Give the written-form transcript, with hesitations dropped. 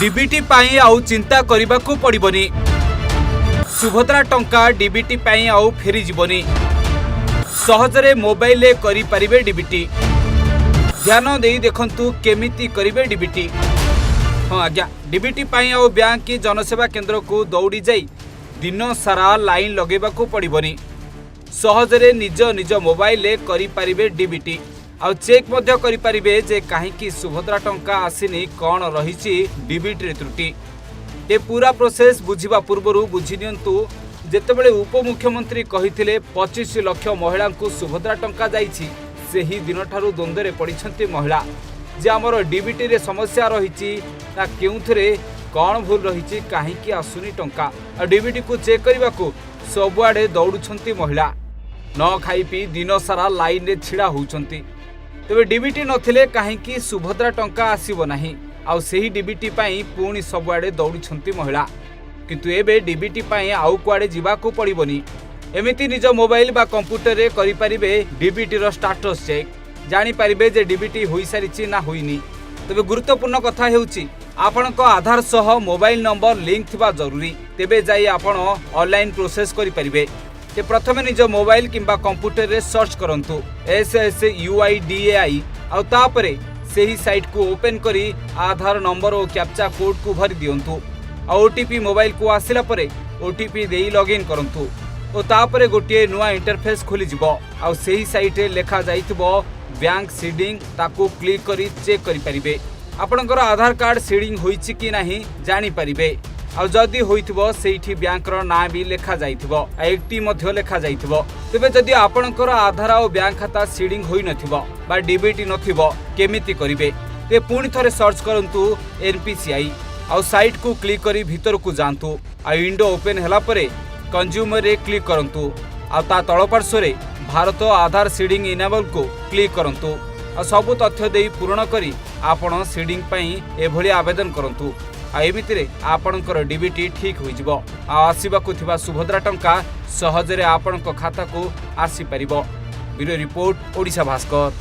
DBT पाई आउ चिंता करबाकू पड़िबनी। सुभद्रा टंका डीबीटी पाई आउ फेरी जीवनी। सहजरे मोबाइल ले करि परिबे डीबीटी। ध्यान देई देखंतु केमिति करिबे डीबीटी। हाँ आज्ञा, डीबीटी पाई आउ बैंक की जनसेवा केंद्र को दौड़ी जाई दिन सारा लाइन लगेबाकू पड़िबनी। सहजरे निज निज मोबाइल ले करि परिबे डीबीटी। आउ चेक मध्य करि परिबे जे काहेकि सुभद्रा टंका आसीनी, कौन रहिछि डीबीटी त्रुटि। ए पूरा प्रोसेस बुझिबा पूर्वरु बुझि नियंतु जेतेबेले उपमुख्यमंत्री कहिथिले 25 लाख महिला को सुभद्रा टंका जाइछि, सेही दिन ठारू द्वंद्वरे पड़िछंती महिला जे आमर डीबीटी रे समस्या रहिछि ना केउथरे कौन भूल रहिछि, काहेकि आसुनी टंका। आ डीबीटी को चेक करबाकू सबुआडे दौड़ुछंती महिला। न खाई पी दिन सारा लाइन रे छिड़ा होउछंती। तेबे डीबीटी नथिले काहेकि सुभद्रा टंका आसीबो नाही। आउ सेही डीबीटी पाई पुणी सबुआडे दौड़ुछंती महिला। किंतु एबे डीबीटी पाई आउ कुआडे जिबाकू पड़िबनी। एमिति निज मोबाइल बा कंप्यूटर रे करि परिबे डीबीटी रो स्टेटस चेक, जानि परिबे जे डीबीटी होई सारिछि ना होइनी। तबे गुरुत्वपूर्ण कथा हेउछि आपणक आधार सह मोबाइल नंबर लिंक थिबा जरूरी। तेबे जाई आपण ऑनलाइन प्रोसेस करि परिबे। ते प्रथमे निज मोबाइल किंबा कंप्यूटर रे सर्च करंतु SSUIDAI आउ तापरे सेही साइट को ओपन करी आधार नंबर और कैप्चा कोड को भरी दियंतु। ओटीपी मोबाइल को आसिला परे ओटीपी देई लॉगिन करंतु और तापरे गोटे नुआ इंटरफेस खोली जिवो। आउ सेही साइट रे लेखा जाइतबो बैंक सीडिंग, ताको क्लिक करी चेक करि परिबे आपनकर आधार कार्ड सीडिंग होईछि कि नाही जानि परिबे। आउ जदि होइथिबो सेठी बैंक रो ना भी लेखा जाइथिबो, एक्टी मध्य लेखा जाइथिबो। तबे जदि आपनकर आधार और बैंक खाता सीडिंग होई नथिबो बा डीबीटी नथिबो, केमिति करिवे? ते पुणी थरे सर्च करंतु NPCI आउ साइट को क्लिक करी भीतर को जानतु। आ विंडो ओपन हला परे कंज्यूमर रे क्लिक करंतु। आ ता तळ पार्श्व रे भारत आधार सीडिंग इनेबल को क्लिक करंतु। आ सब तथ्य देई पूर्ण करी आपण सीडिंग पई एभली आवेदन करंतु। आ एमितिरे आपणकर डीबीटी ठीक होई जिवो। आ आसीबाकू थिबा सुभद्रा टंका सहजरे आपणक खाता को आसी परिबो। Bureau report, Odisha Bhaskar.